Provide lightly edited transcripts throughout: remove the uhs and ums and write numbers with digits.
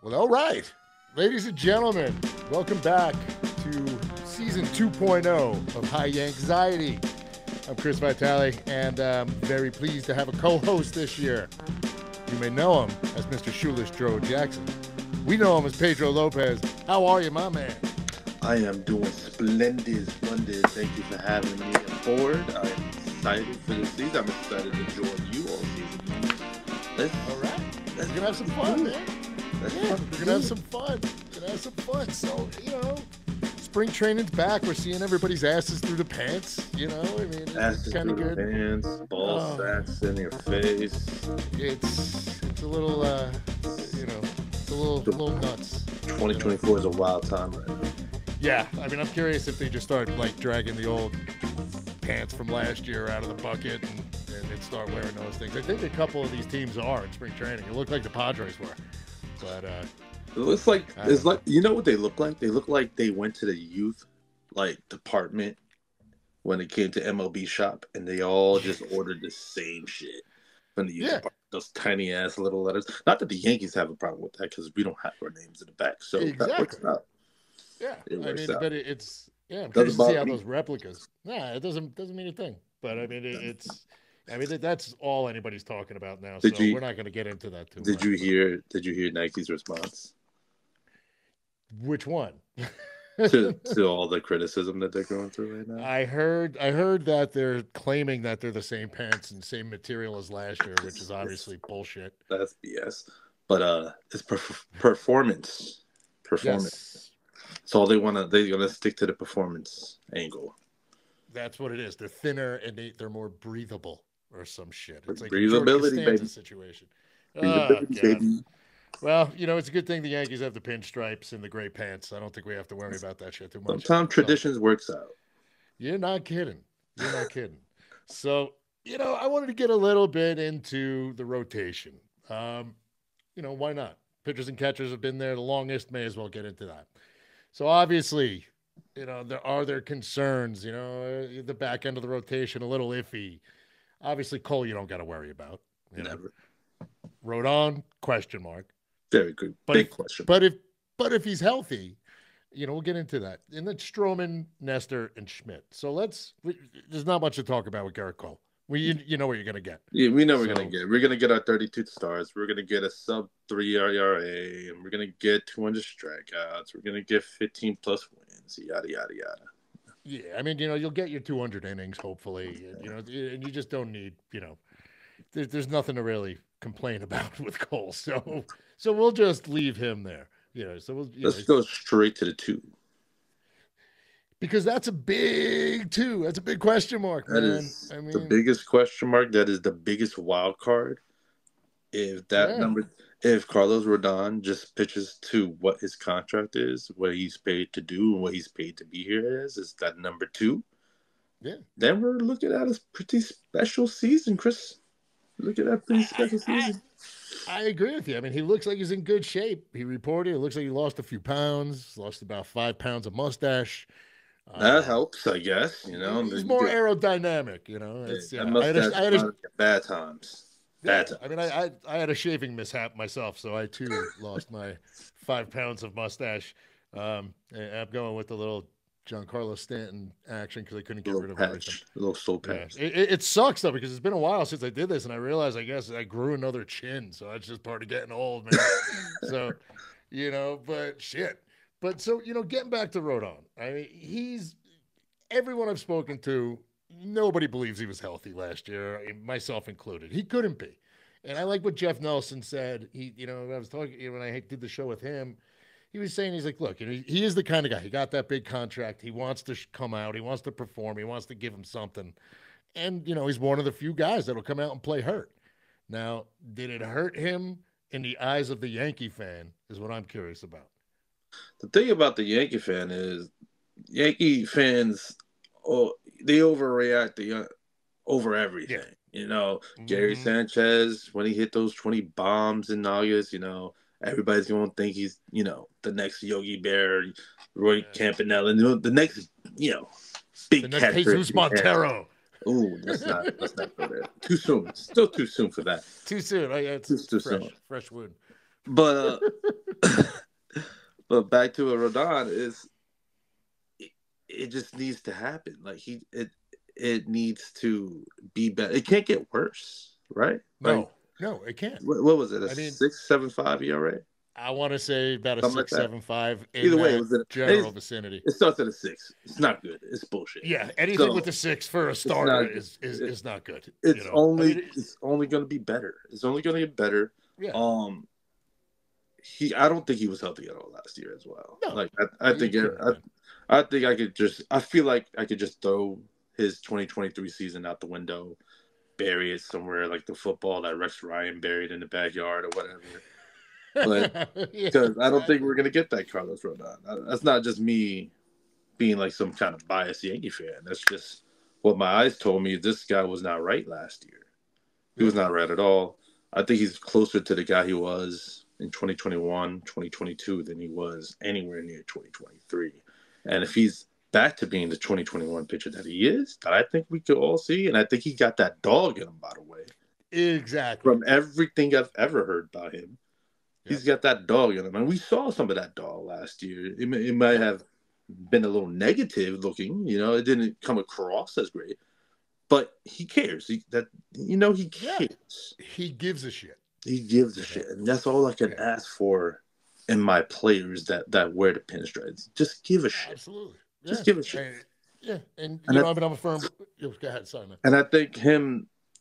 Well, all right. Ladies and gentlemen, welcome back to season 2.0 of High Yanxiety. I'm Chris Vitali, and I'm very pleased to have a co-host this year. You may know him as Mr. Shoeless Joe Jackson. We know him as Pedro Lopez. How are you, my man? I am doing splendid. Thank you for having me aboard. I'm excited for this season. I'm excited to join you all season. All right. We're going to have some fun, man. We're going to have some fun. So, spring training's back. We're seeing everybody's asses through the pants. I mean, it's kind of good. Pants, ball sacks in your face. It's a little, it's a little nuts. 2024 is a wild time right now. Yeah, I mean, I'm curious if they just start dragging the old pants from last year out of the bucket and start wearing those things. I think a couple of these teams are in spring training. It looked like the Padres were, but it's like you know what they look like? They look like they went to the youth department when it came to MLB shop, and they all just ordered the same shit from the youth department. Those tiny ass little letters. Not that the Yankees have a problem with that because we don't have our names in the back, so that works out. Yeah, but it's I'm curious to see how those replicas. Yeah, it doesn't mean a thing. But I mean, that's all anybody's talking about now. We're not going to get into that too much. Did you hear Nike's response? Which one? to all the criticism that they're going through right now. I heard that they're claiming that they're the same pants and same material as last year, which is obviously bullshit. That's BS. But it's performance. Yes. So they're gonna stick to the performance angle. That's what it is. They're thinner and they're more breathable or some shit. It's like breathability, baby. Situation. Breathability, baby. Well, it's a good thing the Yankees have the pinstripes and the gray pants. I don't think we have to worry about that shit too much. Sometimes traditions works out. You're not kidding. So, I wanted to get a little bit into the rotation. Why not? Pitchers and catchers have been there the longest. May as well get into that. So obviously, there are concerns. The back end of the rotation a little iffy. Obviously, Cole, you don't got to worry about. Never. Rodon, question mark. Very good. Big question. But if he's healthy, we'll get into that. And then Stroman, Nestor, and Schmidt. So there's not much to talk about with Garrett Cole. You know what you're going to get. Yeah, we know we're going to get. We're going to get our 32 stars. We're going to get a sub-3 ERA, and we're going to get 200 strikeouts. We're going to get 15-plus wins, yada, yada, yada. Yeah, I mean, you'll get your 200 innings, hopefully. And you just don't need, there's nothing to really complain about with Cole. So we'll just leave him there. Let's go straight to the 2. Because that's a big 2. That's a big question mark, man. That is the biggest question mark. That is the biggest wild card. If Carlos Rodon just pitches to what his contract is, what he's paid to do, and what he's paid to be here is that number 2. Yeah. Then we're looking at a pretty special season, Chris. Look at that pretty special season. I agree with you. I mean, he looks like he's in good shape. He reported it looks like he lost a few pounds, lost about 5 pounds of mustache. That helps, I guess. He's more aerodynamic. I had bad times. Bad times. I mean, I had a shaving mishap myself, so I too lost my 5 pounds of mustache. I'm going with the little Giancarlo Stanton action because I couldn't get rid of everything. A little soul patch. It sucks though because it's been a while since I did this, and I realized I guess I grew another chin, so that's just part of getting old, man. So, but shit. But so, getting back to Rodon, I mean, everyone I've spoken to, nobody believes he was healthy last year, myself included. He couldn't be. And I like what Jeff Nelson said. I was talking, when I did the show with him, he was saying, he's like, look, he is the kind of guy. He got that big contract. He wants to come out. He wants to perform. He wants to give him something. And, he's one of the few guys that'll come out and play hurt. Now, did it hurt him in the eyes of the Yankee fan is what I'm curious about. The thing about the Yankee fan is Yankee fans, they overreact over everything. Yeah. Gary Sanchez, when he hit those 20 bombs in August, everybody's going to think he's, the next Yogi Bear, Roy Campanella, the next, big catcher. Jesus Montero. Ooh, let's not go there. Too soon. Still too soon for that. Too soon. It's too soon. Fresh wood. But But back to Rodon is it just needs to happen. Like it needs to be better. It can't get worse, right? Like No, it can't. what was it? A I mean, 6.75 ERA? I want to say about a Something like six, that. seven, five in Either way, it that was general vicinity. it starts at a 6. It's not good. It's bullshit. Yeah, anything with So the 6 for a it's not starter good. is not good. It's I only mean, it's only going to be better. It's only going to get better. yeah, I don't think he was healthy at all last year as well. no, Like I he think couldn't have been. I think I feel like I could just throw his 2023 season out the window, bury it somewhere like the football that Rex Ryan buried in the backyard or whatever. But Yeah, because I don't think exactly. we're gonna get that Carlos Rodon. That's not just me being like some kind of biased Yankee fan. That's just what my eyes told me. This guy was not right last year. He Yeah, was not right at all. I think he's closer to the guy he was in 2021, 2022 than he was anywhere near 2023. And if he's back to being the 2021 pitcher that he is, that I think we could all see, and I think he got that dog in him, by the way. exactly. From everything I've ever heard about him, Yep. he's got that dog in him. And we saw some of that dog last year. It might Yep. have been a little negative looking, it didn't come across as great. But he cares. He Yeah, cares. he gives a shit. He gives a You know? shit, and that's all I can Yeah, ask for in my players that wear the pinstripes. Just give a shit. absolutely. Yeah, Just give a shit. yeah, and And I, I've been on a firm. Go ahead, sorry, man. and I think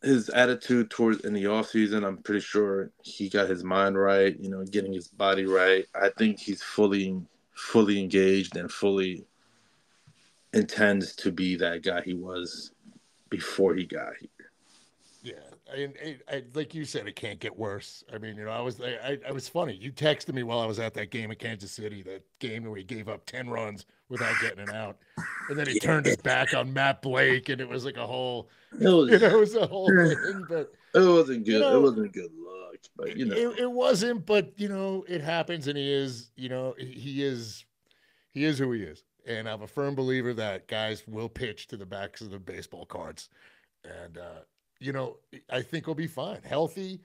his attitude towards in the off season, I'm pretty sure he got his mind right. Getting his body right. I think he's fully engaged and fully intends to be that guy he was before he got here. Yeah, like you said, it can't get worse. I mean, I was funny. You texted me while I was at that game in Kansas City, that game where he gave up 10 runs without getting an out, and then he turned his back on Matt Blake, and it was like a whole, It was, it was a whole thing. But it wasn't you good. It know, wasn't a good look, but it wasn't. But it happens, and he is, he is who he is, and I'm a firm believer that guys will pitch to the backs of the baseball cards, and you know, I think he'll be fine. Healthy.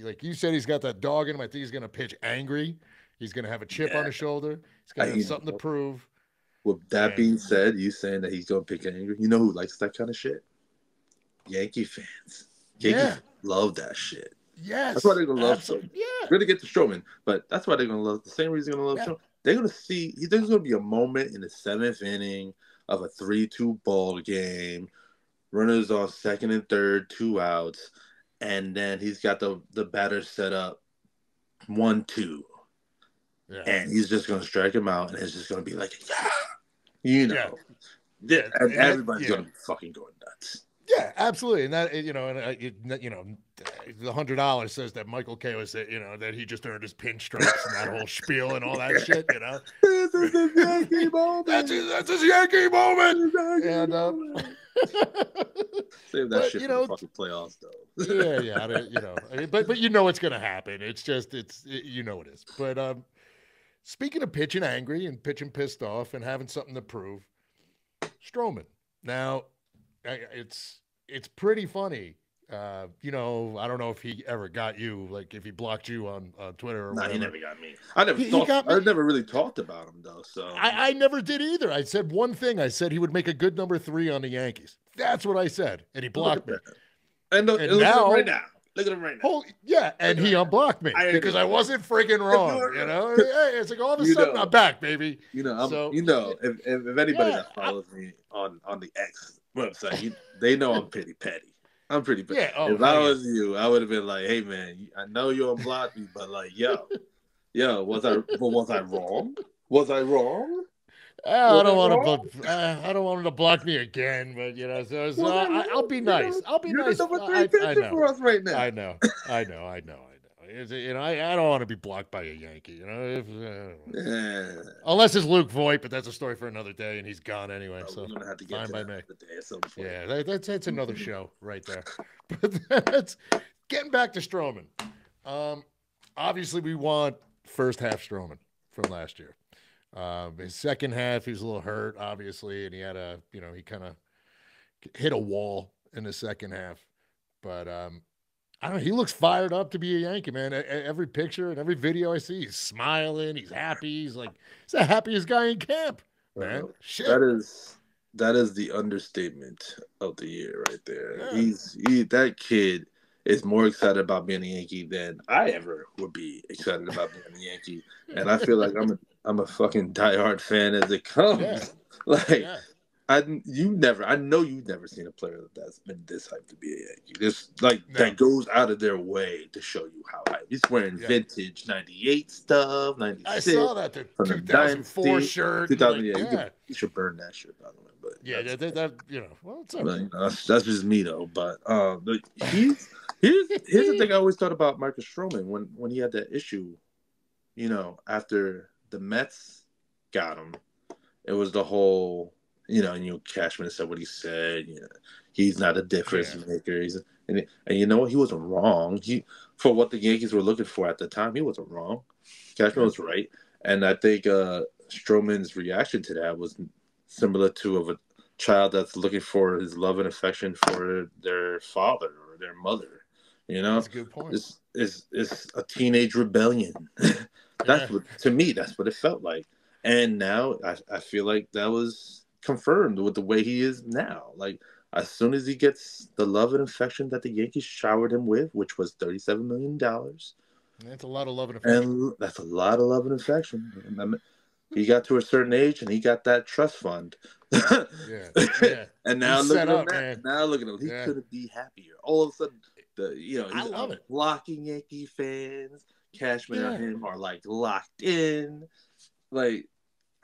Like you said, he's got that dog in him. I think he's going to pitch angry. He's going to have a chip on yeah. his shoulder. He's going to have something to prove. With that And being said, you saying that he's gonna pick angry, you know who likes that kind of shit? Yankee fans. Yankee yeah, fans love that shit. That's why yes, they're gonna love Stroman. absolutely. Yeah, We're gonna get to Stroman, but that's why they're gonna love the same reason they're gonna love yeah, Stroman. They're gonna see there's gonna be a moment in the 7th inning of a 3-2 ball game, runners on second and third, 2 outs, and then he's got the batter set up 1-2. yeah, And he's just gonna strike him out, and it's just gonna be like, yeah, yeah, yeah, and and that, everybody's yeah. gonna be fucking going nuts. Yeah, absolutely, and that the $100 says that Michael K was that he just earned his pinstripes and that whole spiel and all that shit. This is his Yankee moment. That's his Yankee moment. And save that but shit for the fucking playoffs, though. yeah, I mean, but it's gonna happen. It's just it is. But speaking of pitching angry and pitching pissed off and having something to prove, Stroman. Now, it's pretty funny. I don't know if he ever got you, like if he blocked you on Twitter or Nah, whatever. he never got me. He got me. I never really talked about him though. So I never did either. I said one thing. I said he would make a good number 3 on the Yankees. That's what I said, and he blocked me. And look at him right now. Look at him right now. Oh yeah, and he unblocked me because I wasn't freaking wrong. Hey, it's like all of a sudden I'm back, baby. If anybody that follows me on the X website, they know I'm pretty petty. I'm pretty petty. Yeah. If I was you, I would have been like, "Hey man, I know you unblocked me, but like, yo, was I wrong? Was I wrong? I don't want him to block me again, but I'll be nice. I'll be You're nice. the number 3 pitcher for us right now. I know. I don't want to be blocked by a Yankee. Unless it's Luke Voigt, but that's a story for another day, and he's gone anyway. So we're gonna have to get fine to by that me. day at some point. Yeah, that's another show right there. But that's getting back to Stroman. Obviously, we want first half Stroman from last year. His second half, he was a little hurt, obviously, and he had he kind of hit a wall in the second half. But I don't know. He looks fired up to be a Yankee, man. Every picture and every video I see, he's smiling. He's happy. He's like, he's the happiest guy in camp, man. That Shit. is the understatement of the year right there. Yeah. That kid is more excited about being a Yankee than I ever would be excited about being a Yankee. And I feel like I'm a fucking diehard fan as it comes. Yeah. Like Yeah. I know you've never seen a player that's been this hyped to be a Yankee. Just like that goes out of their way to show you how hyped. He's wearing vintage '98 stuff, '96. I saw that the from 2004 Dynasty, shirt. 2000, yeah. you should burn that shit, by the way. But that you know, well, it's okay. you know, that's just me though. But here's the thing I always thought about Marcus Stroman when he had that issue, you know, after the Mets got him, it was the whole. Cashman said what he said. You know, he's not a difference maker. And you know what? He wasn't wrong. For what the Yankees were looking for at the time, he wasn't wrong. Cashman was right, and I think Stroman's reaction to that was similar to of a child that's looking for his love and affection for their father or their mother. You know, that's a good point. It's a teenage rebellion. To me, that's what it felt like. And now I feel like that was confirmed with the way he is now. Like as soon as he gets the love and affection that the Yankees showered him with, which was $37 million. That's a lot of love and affection. And that's a lot of love and affection. He got to a certain age and he got that trust fund. Yeah. And now He's look set at up, him. man. Now look at him. He couldn't be happier. All of a sudden, I love it. Blocking Yankee fans. Cashman and him are like locked in. Like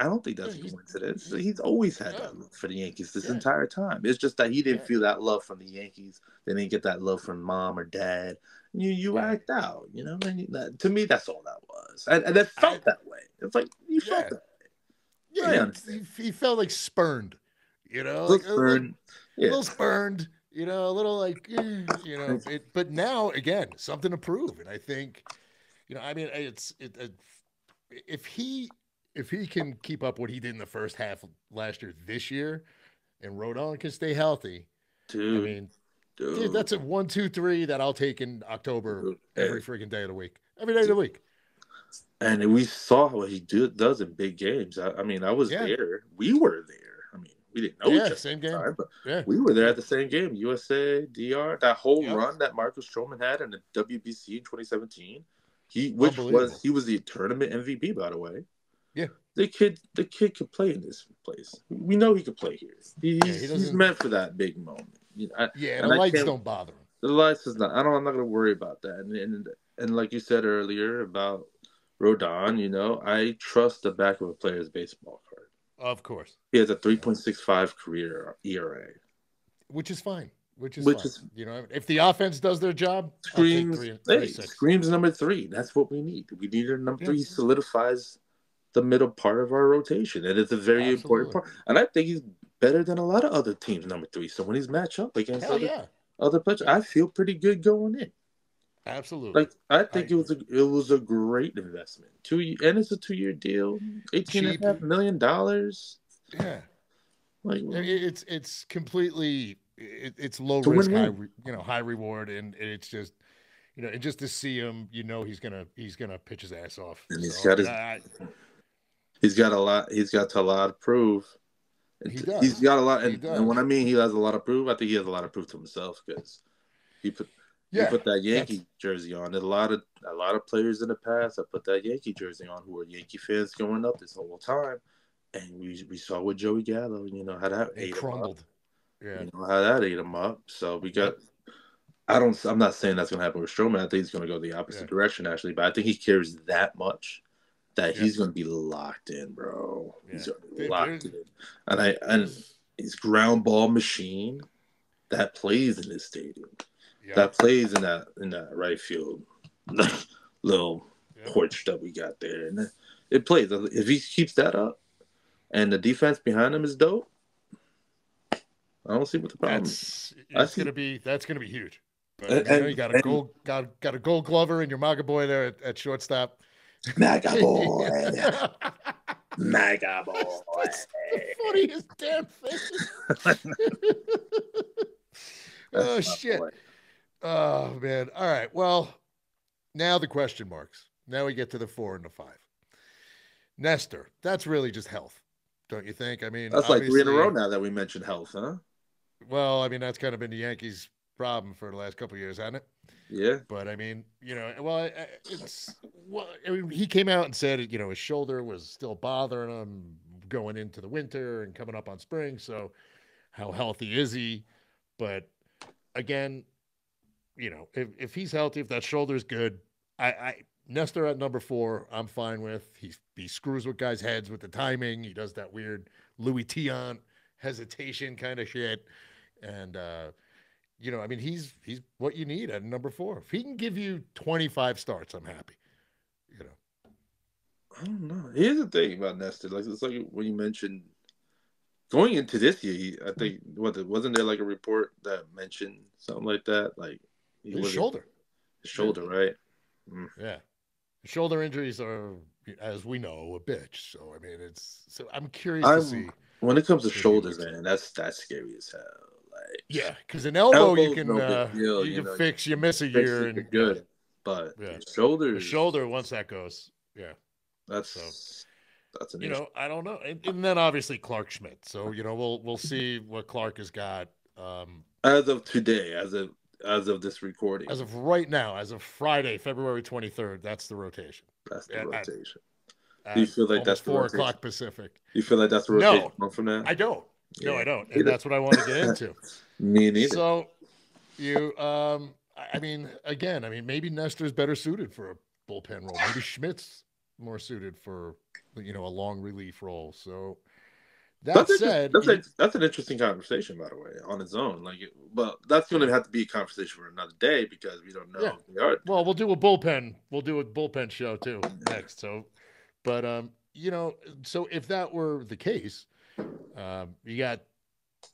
I don't think that's a coincidence. He's always had that love for the Yankees this entire time. It's just that he didn't feel that love from the Yankees. They didn't get that love from mom or dad. You act out, you know. And to me, that's all that was, and it felt that way. It's like you felt that way. Yeah, he felt like spurned, you know, like spurned, a little spurned, you know, a little like, you know. But now again, something to prove, and I think, you know, I mean, if he can keep up what he did in the first half of last year, this year, and Rodon can stay healthy, dude. I mean, dude, that's a 1, 2, 3 that I'll take in October every freaking day of the week, every day of the week. And we saw what he does in big games. I mean, I was there. We were there. I mean, we didn't know each other same game. Time, but we were there at the same game. USA, DR, that whole run that Marcus Stroman had in the WBC in 2017. He was the tournament MVP, by the way. Yeah, the kid could play in this place. We know he could play here. He's meant for that big moment. And the lights don't bother him. The lights is not. I'm not going to worry about that. And like you said earlier about Rodon, you know, I trust the back of a player's baseball card. Of course, he has a 3.65 career ERA, which is fine. Which is you know, if the offense does their job, screams number 3. That's what we need. We need a number 3. He solidifies the middle part of our rotation, and it's a very important part. And I think he's better than a lot of other teams, number 3. So when he's matched up against other players, I feel pretty good going in. Absolutely. Like I think it was a great investment. And it's a 2-year deal, $18.5 million. Yeah, like it's completely it's low risk, high reward, and it's just. You know, and just to see him, you know, he's gonna pitch his ass off. And he's got a lot to prove. He's got a lot, and when I mean he has a lot of proof, I think he has a lot of proof to himself because he put that Yankee jersey on. There's a lot of players in the past that put that Yankee jersey on who were Yankee fans growing up this whole time, and we saw with Joey Gallo, you know, how that ate crumbled. Him up. You know how that ate him up. So we got. I'm not saying that's going to happen with Stroman. I think he's going to go the opposite direction, actually. But I think he cares that much that he's going to be locked in, bro. He's going to be locked in. And his ground ball machine that plays in this stadium, that plays in that right field little porch that we got there, and it plays. If he keeps that up, and the defense behind him is dope, I don't see what the problem is. That's going to be huge. But, you got a gold glover and your MAGA boy there at shortstop. MAGA boy. MAGA boy. That's the funniest damn thing. Oh, shit. Oh man. All right. Well, now the question marks. Now we get to the 4 and the 5. Nestor, that's really just health, don't you think? I mean, That's like three in a row obviously, now that we mentioned health, huh? well, I mean, that's kind of been the Yankees' problem for the last couple of years, hasn't it? Yeah. But I mean, well, it's well, I mean, he came out and said, his shoulder was still bothering him going into the winter and coming up on spring. So, how healthy is he? But again, if he's healthy, if that shoulder's good, I Nestor at number 4, I'm fine with. He screws with guys' heads with the timing. He does that weird Louis Tiant hesitation kind of shit, and I mean, he's what you need at number 4. If he can give you 25 starts, I'm happy. You know, I don't know. Here's the thing about Nestor. Like it's like when you mentioned going into this year, I think wasn't there like a report that mentioned something like that? Like he his wasn't shoulder, his shoulder, right? Mm. yeah, shoulder injuries are, as we know, a bitch. So I mean, I'm curious to I'm see when it comes to if he shoulders, looks like. man. That's scary as hell. Like Yeah, because an elbow elbows, no big deal. you You can know, fix. You miss a fix year, it, you're and yeah, good. But yeah. The shoulders, shoulder, once that goes, yeah. So that's an issue. I don't know, and then obviously Clark Schmidt. So we'll see what Clark has got. As of today, as of this recording, As of right now, as of Friday, February 23rd, that's the rotation that's the rotation. Do you at feel like that's almost the 4 rotation? o'clock Pacific. You feel like that's the rotation No, month from now? I don't. No, Yeah, I don't, and that's what I want to get into. me neither. So I mean, again, maybe Nestor's better suited for a bullpen role. Maybe Schmidt's more suited for a long relief role. So that That's interesting. said, That's an interesting conversation, by the way, on its own. Like, but that's going to have to be a conversation for another day because we don't yeah. know if they are. Well, we'll do a bullpen. We'll do a bullpen show too next. So, but so if that were the case, you got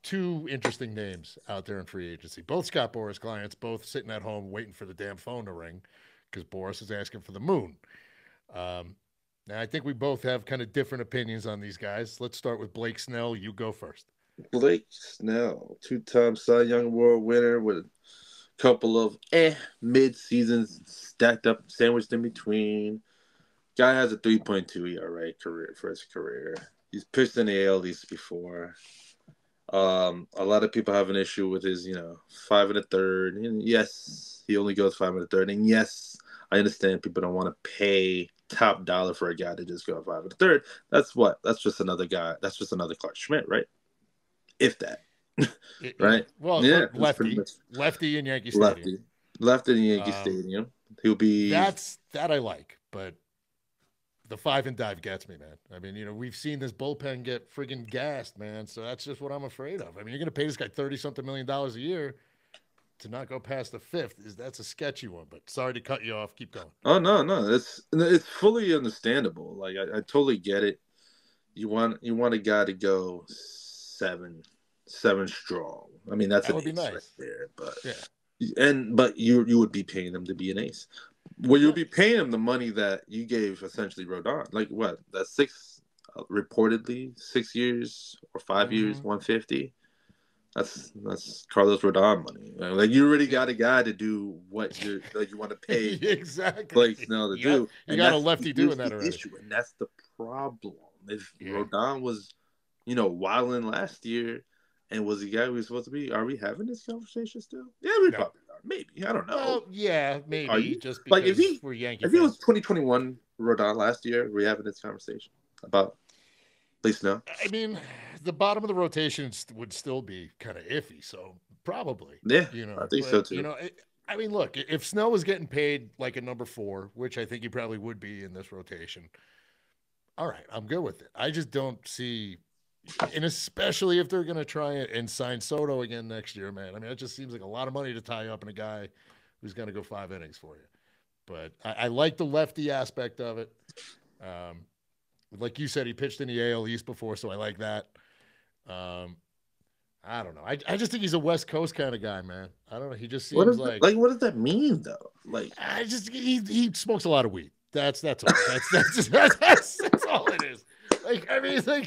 two interesting names out there in free agency. Both Scott Boras clients, both sitting at home waiting for the damn phone to ring because Boras is asking for the moon. Now, I think we both have kind of different opinions on these guys. Let's start with Blake Snell. You go first. Blake Snell, two-time Cy Young Award winner with a couple of mid seasons stacked up, sandwiched in between. Guy has a 3.2 ERA career for his career. He's pitched in the AL East before. A lot of people have an issue with his, 5 1/3. And yes, he only goes 5 1/3. And yes, I understand people don't want to pay top dollar for a guy to just go 5 1/3. That's what? That's just another guy. That's just another Clark Schmidt, right? If that, right? Well, Yeah, lefty in Yankee Stadium. Left in Yankee Stadium. He'll be. That I like, but the 5 and dive gets me, man. I mean, we've seen this bullpen get friggin' gassed, man. So that's just what I'm afraid of. I mean, you're going to pay this guy $30-something million a year to not go past the 5th. That's a sketchy one, but sorry to cut you off. Keep going. Oh no, it's fully understandable. Like I totally get it. You want a guy to go seven strong. I mean that's that an would be ace nice right there. But yeah, but you would be paying him to be an ace. Well, you'll be paying him the money that you gave essentially Rodon. Like what? That's reportedly 6 years or 5 years, 150. That's Carlos Rodon money. Like you already got a guy to do what you want to pay exactly Blake Snell to do. You got a lefty doing that already. Issue, and that's the problem. If Rodon was, wilding last year, and was the guy we were supposed to be, are we having this conversation still? Yeah, we probably are. Maybe I don't know. Well, yeah, maybe. Are you? Just because like we're Yankee if fans. it was 2021 Rodon last year, we having this conversation about Blake Snell? I mean, the bottom of the rotation would still be kind of iffy, so probably. Yeah, I think so too. I mean, look, if Snell was getting paid like a number 4, which I think he probably would be in this rotation, all right, I'm good with it. I just don't see, and especially if they're going to try and sign Soto again next year, man. I mean, it just seems like a lot of money to tie up in a guy who's going to go 5 innings for you. But I like the lefty aspect of it. Like you said, he pitched in the AL East before, so I like that. I don't know. I just think he's a West Coast kind of guy, man. I don't know. He just seems what does that mean though? Like he smokes a lot of weed. That's all. That's all it is. Like I mean, it's like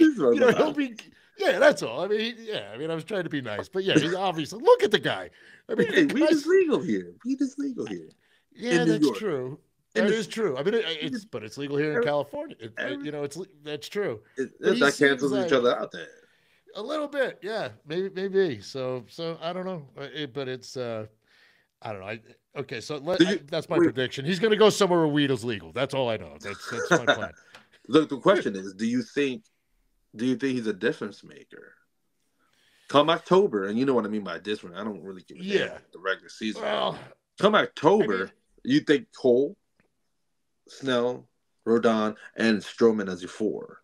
Yeah, that's all. I mean, I was trying to be nice, but yeah, he's obviously look at the guy. I mean, the Hey, weed is guy's legal here. Weed is legal here yeah, in New that's York. true. In That the is true. I mean, but it's legal here in every, California. every, That's true. But he that seems cancels each like other out there. a little bit, yeah, maybe. So I don't know, but it's I don't know. Okay, so that's my Wait? prediction. He's going to go somewhere where weed is legal. That's all I know. That's my plan. Look, the question is, do you think he's a difference maker? Come October, and you know what I mean by different. I don't really give a damn Yeah. about the regular season. Well, Come I mean, October, you think Cole, Snell, Rodon, and Stroman as your four.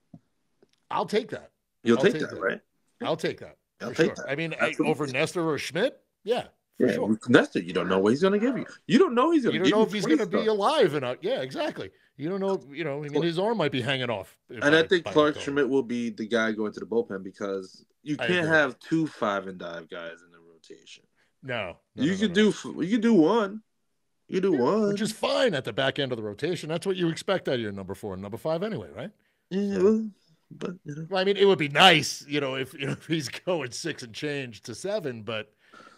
I'll take that. You'll I'll take take that, that. right? I'll take that I'll for take sure. that. I mean, over Absolutely. Nestor or Schmidt, yeah, for Yeah, sure. Nestor, you don't know what he's going to give you. You don't know he's going You to don't give know you if he's 20 going to be starts. alive or not. Yeah, exactly. You don't know. I mean, his arm might be hanging off And I think by Clark October. Schmidt will be the guy going to the bullpen because you I can't agree. have 2 5-and-dive guys in the rotation. No. You could do one. You do one, which is fine at the back end of the rotation. That's what you expect out of your number 4 and number 5 anyway, right? Yeah, So, but well, I mean, it would be nice, if he's going 6 and change to 7, but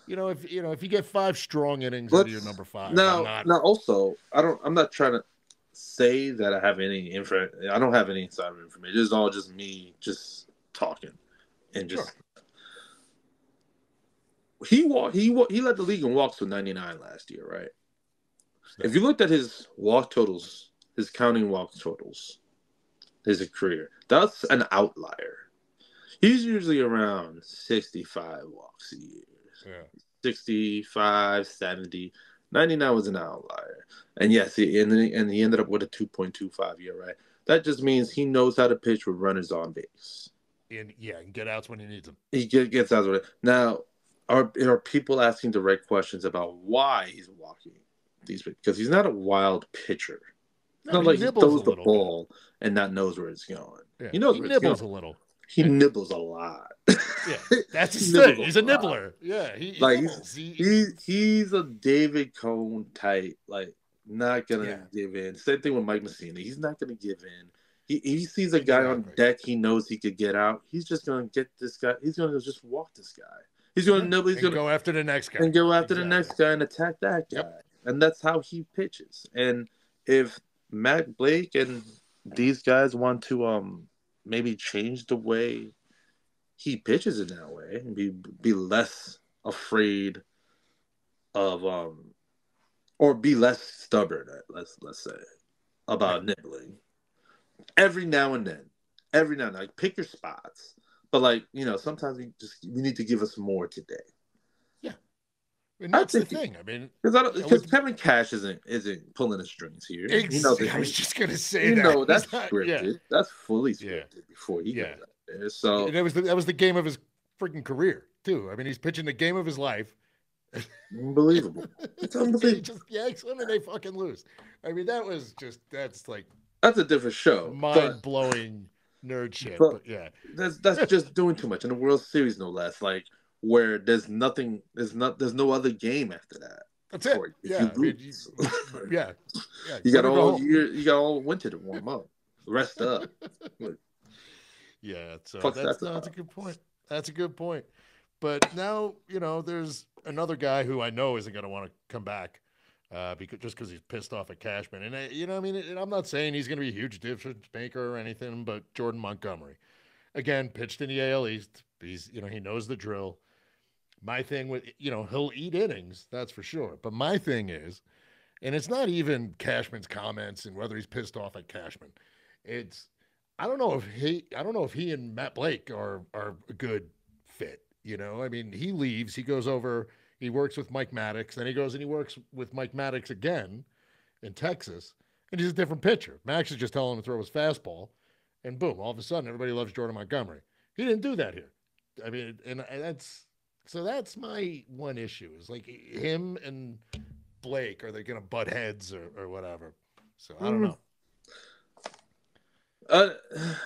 if you get 5 strong innings out of your number 5, now also I'm not trying to say that I have any info. I don't have any insider information. It's all just me just talking and just. Sure. He led the league in walks with 99 last year, right? If you looked at his walk totals, his counting walk totals, his career, that's an outlier. He's usually around 65 walks a year. Yeah. 65, 70. 99 was an outlier. And yes, he ended up with a 2.25 year, right? That just means he knows how to pitch with runners on base. And get outs when he needs them. He gets outs with it. Now, are people asking the right questions about why he's walking these? Because he's not a wild pitcher. It's not like he throws the ball and not knows where it's going. Yeah. He knows he where nibbles it's going. a little. He nibbles a lot. Yeah, that's his thing. He's a nibbler. Yeah, he nibbles. He's a David Cone type, like not gonna give in. Same thing with Mike Massena. He's not gonna give in. He sees a guy on deck he knows he could get out. He's just gonna get this guy. He's gonna just walk this guy. He's gonna nibble. He's gonna go after the next guy. And go after the next guy and attack that guy. Yep. And that's how he pitches. And if Matt Blake and these guys want to maybe change the way he pitches in that way and be less afraid of or be less stubborn, let's say, about nibbling. Every now and then, like pick your spots. But like, sometimes you need to give us more today. Yeah. And that's the thing. I mean, because Kevin Cash isn't pulling the strings here. I was just gonna say that. That's scripted. Yeah. That's fully scripted before he gets out there. So that was the game of his freaking career too. I mean, he's pitching the game of his life. Unbelievable. It's unbelievable. He just yanks them and they fucking lose. I mean, that's a different show. Mind blowing nerd shit. But yeah, that's just doing too much in the World Series, no less. Like where there's no other game after that. That's it. Yeah. You got all year. You got all winter to warm up, rest up. Yeah, so that's a good point. That's a good point. But now there's another guy who I know isn't going to want to come back because he's pissed off at Cashman. And I'm not saying he's going to be a huge difference maker or anything, but Jordan Montgomery, again, pitched in the AL East. He's he knows the drill. My thing with he'll eat innings, that's for sure. But my thing is, and it's not even Cashman's comments and whether he's pissed off at Cashman. It's I don't know if he and Matt Blake are a good fit. I mean, he leaves, he goes over, he works with Mike Maddox, then he goes and he works with Mike Maddox again in Texas, and he's a different pitcher. Maddox is just telling him to throw his fastball, and boom, all of a sudden everybody loves Jordan Montgomery. He didn't do that here. I mean, and that's my one issue is like him and Blake, are they going to butt heads or whatever? So I don't know.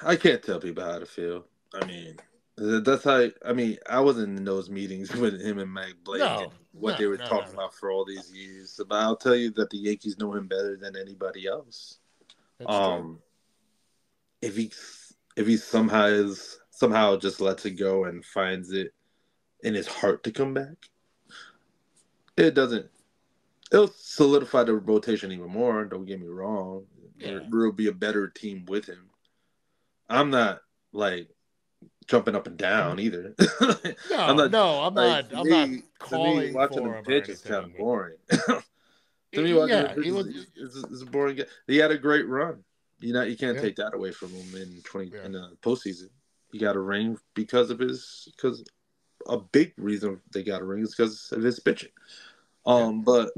I can't tell people how to feel. I mean, that's how. I mean, I wasn't in those meetings with him and Mike Blake and what they were talking about for all these years. But I'll tell you that the Yankees know him better than anybody else. If he somehow somehow just lets it go and finds it in his heart to come back, it doesn't. It'll solidify the rotation even more. Don't get me wrong. Yeah. We'll be a better team with him. I'm not like jumping up and down either. I'm No, not no, I'm like not. I'm not to me calling watching him for him or pitch is kind anything. of But boring. To me, watching him yeah, pitch it was. is a boring game. He had a great run. You can't Yeah, take that away from him yeah, in the postseason. He got a ring because a big reason they got a ring is because of his pitching. yeah. But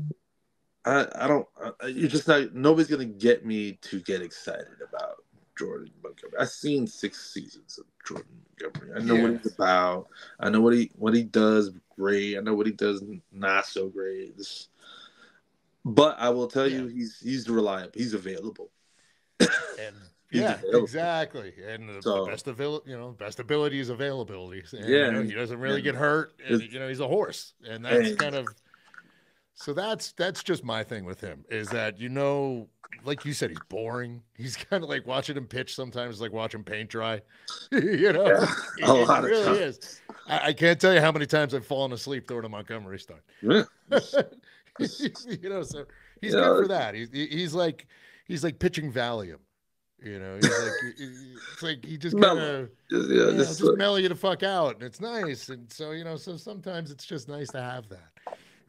I don't. You're just not. Nobody's gonna get me to get excited about Jordan Montgomery. I've seen 6 seasons of Jordan Montgomery. I know what Yeah. he's about. I know what he does great. I know what he does not so great. But I will tell Yeah. you, he's reliable. He's available. And He's yeah, available. exactly. And the So best best ability is availability. And yeah, he doesn't really get and hurt. And it's, he's a horse. And that's and kind of so that's just my thing with him is that like you said, he's boring. He's kind of like watching him pitch sometimes, like watching paint dry. yeah, a It lot of really times. is. I can't tell you how many times I've fallen asleep throwing a Montgomery start. Yeah, So you he's good know, for that. He's like pitching Valium. He's like it's like he just kind mellow. of Yeah, just just mellow you the fuck out, and it's nice. And so so sometimes it's just nice to have that.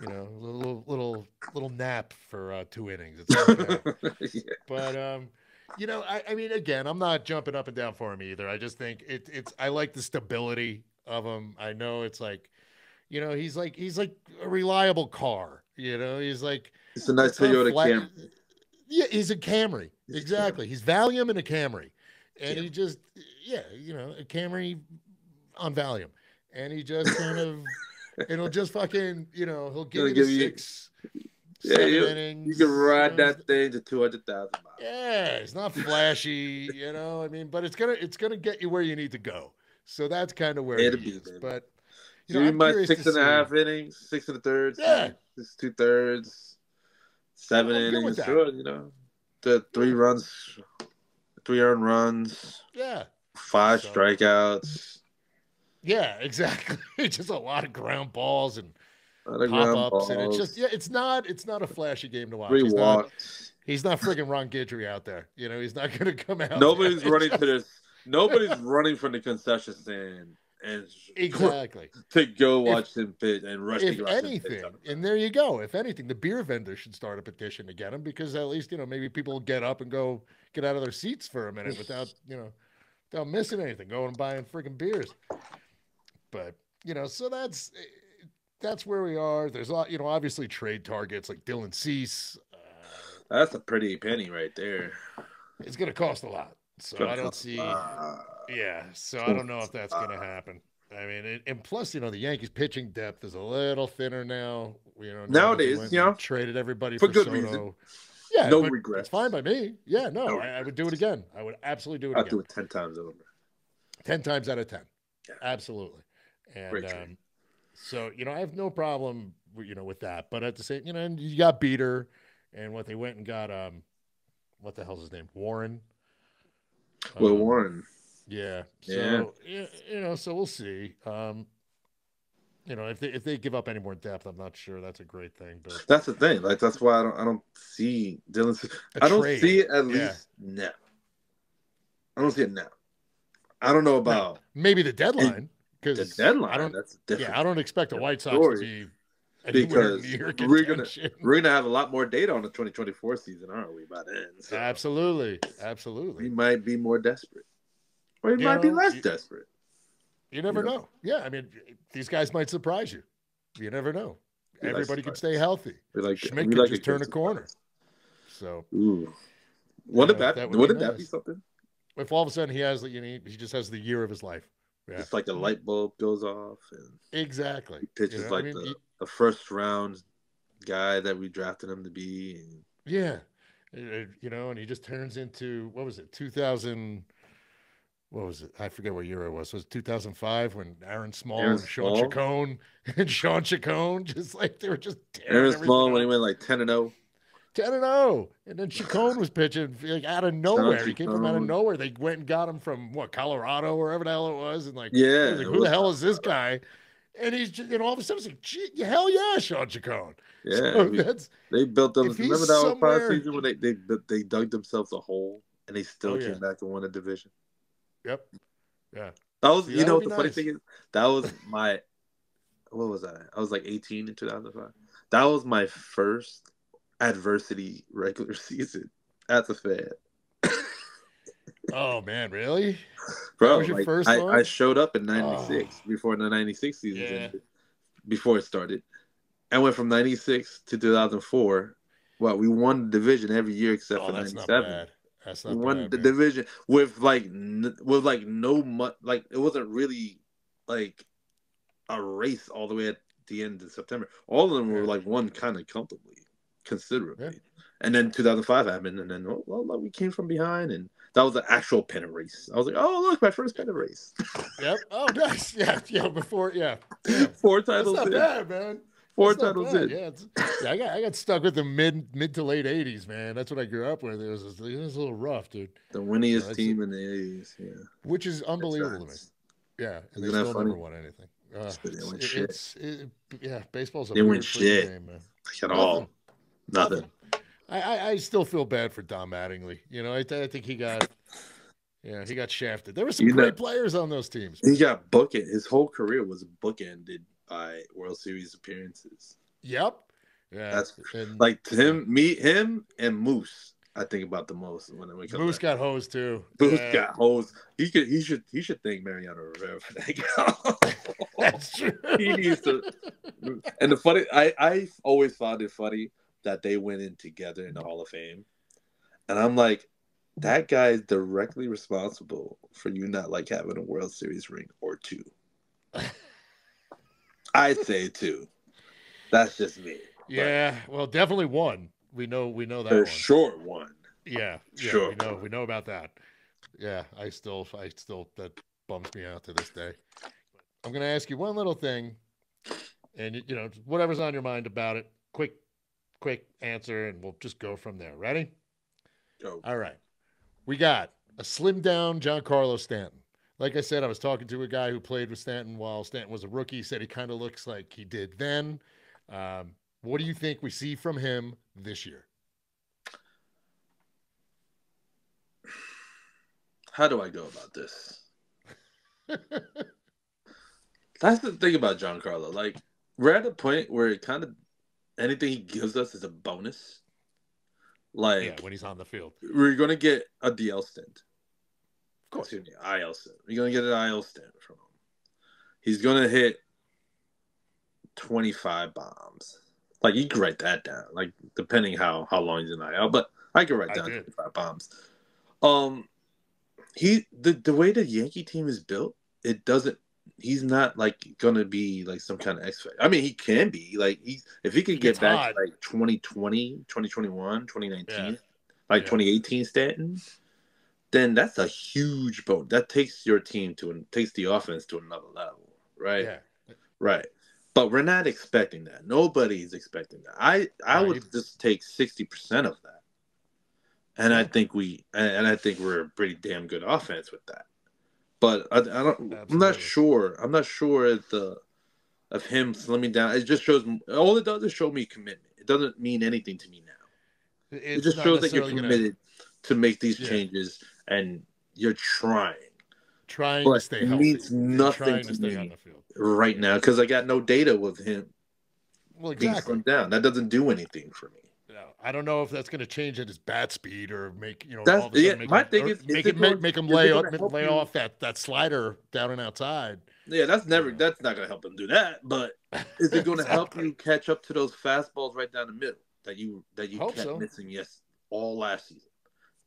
Little nap for 2 innings. It's okay. yeah. But I mean, again, I'm not jumping up and down for him either. I just think it's I like the stability of him. I know it's like, he's like a reliable car. He's like It's a nice it's not Toyota flat. Camry. Yeah, he's a Camry. It's a Camry. Exactly. He's Valium and a Camry. And he Camry. just a Camry on Valium. And he just kind of it'll just fucking, he'll give Gonna you the give you, six, yeah, seven you innings. can ride that thing to 200,000 miles. Yeah, it's not flashy, I mean, but it's gonna get you where you need to go. So that's kind of where he It'll be, is. baby. But So you I'm might curious to six and a see. half innings, 6 1/3, Yeah, 6 2/3, seven I'm good with innings. that. Sure, the Yeah, 3 runs, 3 earned runs, yeah. 5 strikeouts, Yeah, exactly. Just a lot of ground balls and a lot of pop ground ups, and it's just balls, it's not a flashy game to watch. three He's not walks. he's not friggin' Ron Guidry out there. He's not gonna come out there Nobody's and running to just this. Nobody's running from the concession stand and exactly. to go If watch him pitch and rush to if go watch him pitch on anything, the and mound. there you go. If anything, the beer vendor should start a petition to get him because at least maybe people will get up and go get out of their seats for a minute without missing anything, going and buying friggin' beers. But so that's where we are. There's a lot, obviously trade targets like Dylan Cease. That's a pretty penny right there. It's going to cost a lot. It's So gonna I don't cost a see, lot. yeah. So It's I gonna don't know if cost that's a going to lot. happen. I mean, and plus, the Yankees pitching depth is a little thinner now. Now that they Nowadays, went and traded everybody for for good reason. Soto. Yeah, No but it's fine regrets. by me. Yeah, no, No I would do it regrets. again. I would absolutely do it I'd again. do it 10 times over. 10 times out of 10. Yeah, Absolutely. And great trade. so, I have no problem, with that. But at the same, and you got Beater and what they went and got, what the hell's his name? Warren. Well, Um, Warren. yeah. Yeah, So, so we'll see. If they give up any more depth, I'm not sure that's a great thing, but that's the thing. Like that's why I don't see Dylan. a I don't see trade. it at Yeah. least now. I don't see it now. I don't know Now, about maybe the deadline, the because deadline. That's a I different, don't expect the different White Sox to story be anywhere because near we're gonna contention. we're gonna have a lot more data on the 2024 season, aren't we? By then, so Absolutely. we Absolutely. might be more desperate, or we You might be know, less you, desperate. you You never know, know. Yeah. I mean, these guys might surprise you. You never know. we like Everybody could stay surprises. healthy. Schmidt We could like a just turn good a corner. surprise. So, Ooh, wouldn't that that would be wouldn't that be nice. something? If all of a sudden he just has the year of his life. Yeah. Just like a light bulb goes off and Exactly. he pitches I like mean, the first round guy that we drafted him to be. And yeah. And he just turns into, what was it, 2000, what was it? I forget what year it was. It was 2005 when Aaron Small Aaron and Sean Small, Chacon and Sean Chacon just like they were just tearing Aaron everything Small when he up. went like 10-0. 10-0. And then Chacon was pitching like out of Sean nowhere. He came from out of Chacon. nowhere. They went and got him from what, Colorado, wherever the hell it was. And like, Yeah, it was like, it who the was hell is this Colorado. guy? And he's just, all of a sudden it's like, gee, hell yeah, Sean Chacon. Yeah, So that's, they built them. if he's Remember that All-Star somewhere, season when they dug themselves a hole and they oh still yeah, came back and won a division. yep, yeah. That was, See, that would what be the funny nice. thing is, that was my, what was I? I was like 18 in 2005. That was my first adversity regular season as a fan. Oh man, really? That Bro, was your like first I one? showed up in Oh, '96 before the '96 seasons yeah. ended, before it started. I went from '96 to 2004. Well, we won the division every year except Oh, for that's not '97. bad. That's We not won bad, the man. division with like no like it wasn't really like a race all the way at the end of September. All of them were Yeah, like won kind of comfortably, yeah. considerably. And then 2005 happened, and then well, we came from behind, and that was the actual pennant race. I was like, oh look, my first pennant race. Yep. Oh, nice. Yeah, yeah. Before, yeah. Damn, Four that's titles not in. bad, man. Four That's not titles bad. in. Yeah, yeah. I got stuck with the mid to late '80s, man. That's what I grew up with. It was a little rough, dude. The So winningest that's team in the '80s. Yeah, which is that's unbelievable to me. facts. Yeah, and they Isn't that still never funny? won anything. So they win It, shit. it's it, yeah. Baseball's a They win weird freaking shit game, man. like at Nothing, all. Nothing. nothing. I still feel bad for Don Mattingly. I think he got shafted. There were some You know, great players on those teams, he man. got bookend. His whole career was bookended by World Series appearances. Yep. Yeah, That's and like to yeah. him and Moose. I think about the most when it comes Moose to got hosed too. that. Moose Yeah, got hosed. He should thank Mariano Rivera for that. that's true. He needs to. And the funny, I always found it funny that they went in together in the Hall of Fame, and I'm like, that guy is directly responsible for you not like having a World Series ring or two. I'd say two. That's just me, but Yeah, well, definitely one. We know that for one. sure one. Yeah, yeah, Sure. we know about that. Yeah, I still that bums me out to this day. I'm gonna ask you one little thing, and whatever's on your mind about it. Quick answer, and we'll just go from there. Ready? Go. All right. We got a slim down Giancarlo Stanton. Like I said, I was talking to a guy who played with Stanton while Stanton was a rookie. He said he kind of looks like he did then. What do you think we see from him this year? How do I go about this? That's the thing about Giancarlo. Like, we're at a point where it kind of anything he gives us is a bonus. Yeah, Like, when he's on the field. we're gonna get a DL stint. Of course. Excuse me, IL stint. We're gonna get an IL stint from him. He's gonna hit 25 bombs. Like, you can write that down. Like, depending how long he's in IL, but I can write I down did. 25 bombs. The way the Yankee team is built, it doesn't. He's not like gonna be like some kind of X factor. I mean, he can be like if he He could gets get back to hot. like 2020, 2021, Yeah. 2019, like Yeah. 2018 Stanton, then that's a huge boat. That takes your team takes the offense to another level, right? Yeah. Right. But we're not expecting that. Nobody's expecting that. I No, would just take 60% of that. And I yeah, think we're a pretty damn good offense with that. But I don't. I'm not absolutely. sure. I'm not sure of him slimming down. It just shows. All it does is show me commitment. It doesn't mean anything to me now. It It's just not shows that you're necessarily gonna, committed to make these yeah, changes and you're trying. trying to But stay it means healthy and nothing trying to to stay on me the field. right now because I got no data with him Well, being exactly. slimmed down. That doesn't do anything for me. No, I don't know if that's going to change at his bat speed or make all That's of a yeah. sudden make My him thing or is it going make him is it going to help lay you? off that slider down and outside. Yeah, You know that's not going to help him do that. But is it going to help exactly. you catch up to those fastballs right down the middle that you Hope kept so. missing all last season?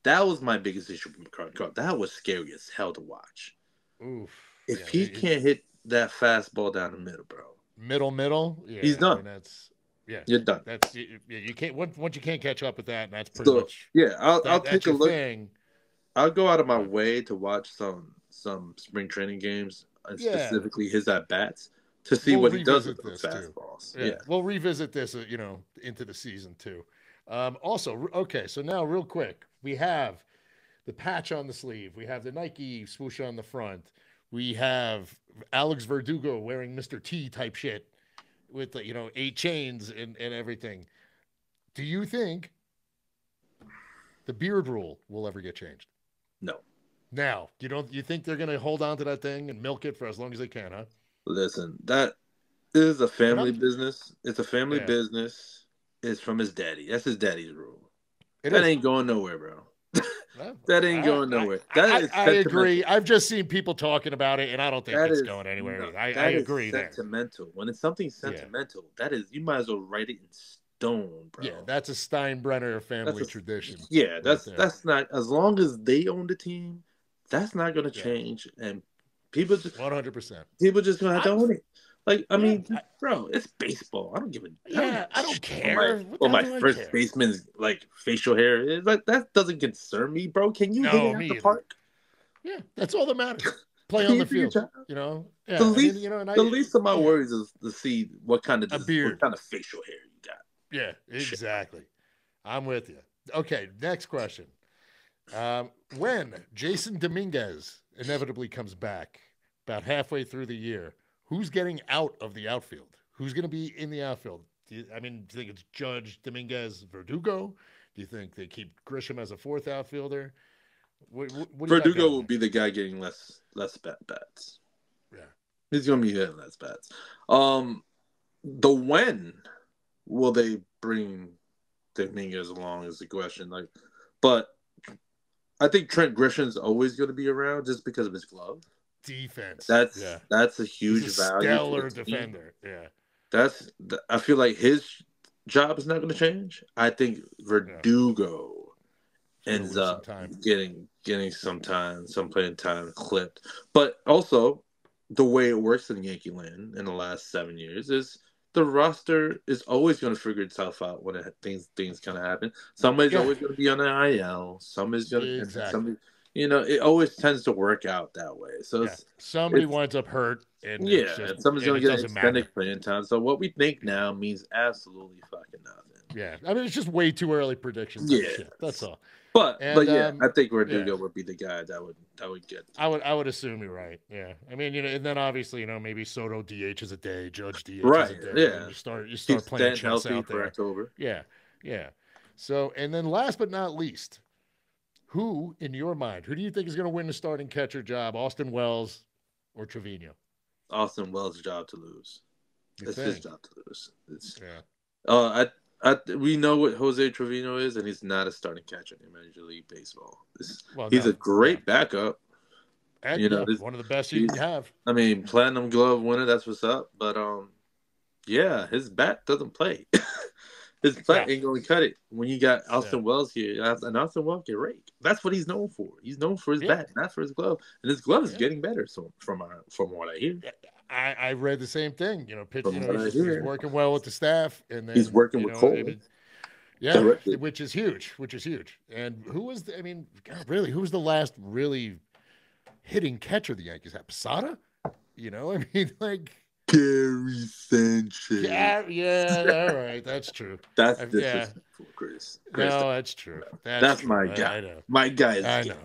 That was my biggest issue with McCarthy. That was scary as hell to watch. Oof. Yeah. If he can't hit that fastball down the middle, bro, Middle. he's Yeah. I done. mean that's yeah. You're done. You can't once you can't catch up with that, and that's pretty So much yeah, I'll that's take a your look. thing. I'll go out of my But way to watch some spring training games and yeah, specifically his at bats to see we'll what he does with revisit those this too. fastballs. Yeah, Yeah. we'll revisit this. Into the season too. Also, okay, so now real quick, we have the patch on the sleeve, we have the Nike swoosh on the front, we have Alex Verdugo wearing Mr. T type shit with the, 8 chains and everything. Do you think the beard rule will ever get changed? No. Now, you think they're going to hold on to that thing and milk it for as long as they can, huh? Listen, that is a And family I'm business. It's a family yeah, business. It's from his daddy. That's his daddy's rule. it That is. ain't going nowhere, bro. Well, That ain't going nowhere. That is I agree. sentimental. I've just seen people talking about it, and I don't think That it's is going anywhere no. either. I That is agree there. sentimental. When it's something Yeah. sentimental, that is you might as well write it in stone, Yeah, bro. that's a Steinbrenner That's family a tradition yeah. right there. That's not as long as they own the team. That's not going to Yeah, change, and people just 100%. people just gonna have to I own it. Like I yeah, mean, bro, it's baseball. I don't give yeah, a I don't shit care. What the what hell my do I first care? baseman's like facial hair is. Like that doesn't concern me, bro. Can you hit it No, out the me either. park? Yeah, that's all that matters. Play Can on you the do your field. job? The Yeah. I mean, least, and the I least of my yeah, worries is to see a what beard. kind of facial hair you got. Yeah, Shit. exactly. I'm with you. Okay, next question. When Jason Dominguez inevitably comes back about halfway through the year, who's getting out of the outfield? Who's going to be in the outfield? Do you think it's Judge, Dominguez, Verdugo? Do you think they keep Grisham as a fourth outfielder? What do you got Verdugo down will there? be the guy getting less bats. Yeah. He's gonna be getting less bats. The when will they bring Dominguez along is the question. Like, but I think Trent Grisham's always going to be around just because of his glove. Defense. That's Yeah. that's a He's huge a value to the stellar team. defender. Yeah. I feel like his job is not going to change. I think Yeah. Verdugo He's going to ends lose some up time. getting some playing time clipped. But also, the way it works in Yankee land in the last 7 years is the roster is always going to figure itself out when things kind of happen. Somebody's Yeah. always going to be on the IL. Somebody's going to, and then Exactly. somebody, it always tends to work out that way. So Yeah. Somebody it's winds up hurt, and yeah, it's just, and someone's and going it to get doesn't matter. extended playing time. So what we think Yeah. now means absolutely fucking nothing. Yeah. I mean, it's just way too early prediction type Yeah. shit. That's all. But And yeah, I think yeah, Verdugo would be the guy that would get. I would assume you're right. Yeah. I mean, and then obviously, maybe Soto DH is a day, Judge DH is Right. a day, and Yeah. you Keep start playing staying chess healthy out for there. October. Yeah. Yeah. So, and then last but not least, who in your mind, who do you think is going to win the starting catcher job, Austin Wells or Trevino? Austin Wells' job to lose. You It's his think? job to lose. It's Yeah. we know what Jose Trevino is, and he's not a starting catcher in Major League Baseball. Well, He's no. a Yeah. great backup. Heck You know, yeah. One of the best you he, can have. I mean, Platinum Glove winner. That's what's up. But yeah, his bat doesn't play. His No. bat ain't going to cut it when you got Yeah. Austin Wells here. And Austin Wells can rake. That's what he's known for. He's known for his Yeah. bat, not for his glove. And his glove is Yeah. getting better. So from what I hear, I read the same thing. Pitch. from what I He's hear, working well with the staff, and he's then working with Cole yeah, directly. which is huge. Which is huge. And who was? I mean, God, really, who was the last really hitting catcher the Yankees had? Posada. I mean, like Gary Sanchez. yeah. All right, that's true. That's Yeah. disrespectful, Chris. No, that's true. That's True. my guy. I know. My guy is I know.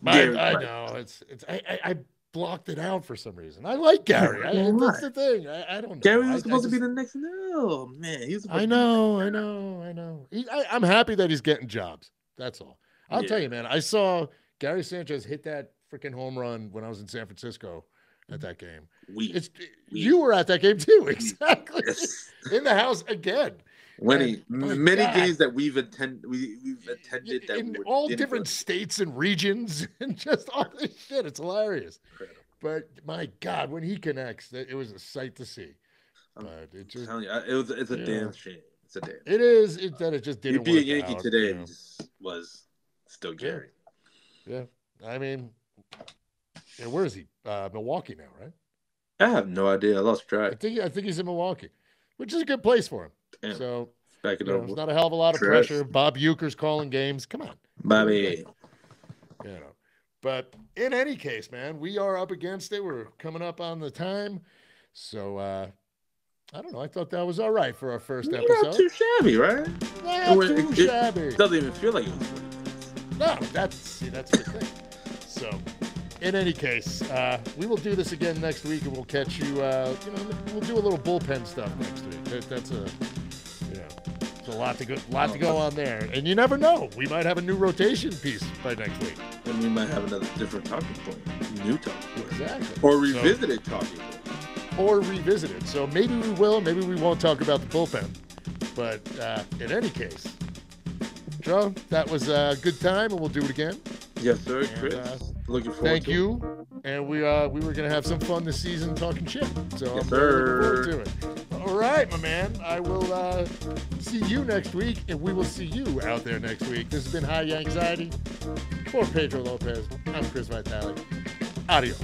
Gary. I know. I blocked it out for some reason. I like Gary. That's the thing. I don't know. Gary was supposed I to be just, the next. No, man, he's supposed I to be know. the I next guy. know. I know. I'm happy that he's getting jobs. That's all. I'll tell Yeah, you, man. I saw Gary Sanchez hit that freaking home run when I was in San Francisco at that game. we You were at that game too, we exactly. yes. In the house again. Many And my many God, games that we've attended that we in all didn't go different to. states and regions and just all this shit. It's hilarious. Incredible. But my God, when he connects, it was a sight to see. I'm But it just, telling you, it's a damn shame. It's a damn shame. it is that it just He'd didn't be a work Yankee out. today if he was still Yeah, Gary. yeah. I mean, yeah, where is he? Milwaukee now, right? I have no idea. I lost track. I think he's in Milwaukee, which is a good place for him. Damn. So Back it up. it's not a hell of a lot of Trash. pressure. Bob Euchre's calling games. Come on, Bobby. you know. But in any case, man, we are up against it. We're coming up on the time. So I don't know. I thought that was all right for our first Not episode. too shabby, right? Not too shabby. It doesn't even feel like it was 20 minutes. No, that's the thing. So, in any case, we will do this again next week, and we'll catch you. We'll do a little bullpen stuff next week. That's it's a lot to go on there, and you never know. We might have a new rotation piece by next week. And we might have another different talking point, new talking point, exactly, or revisited talking point. Or revisit it. So maybe we will, maybe we won't talk about the bullpen. But in any case, Joe, that was a good time, and we'll do it again. Yes, sir, Chris. Looking forward thank you. And we were going to have some fun this season talking shit. So yes, I'm sir. looking forward to it. All right, my man. I will see you next week, and we will see you out there next week. This has been High Yanxiety. For Pedro Lopez, I'm Chris Vitali. Adios.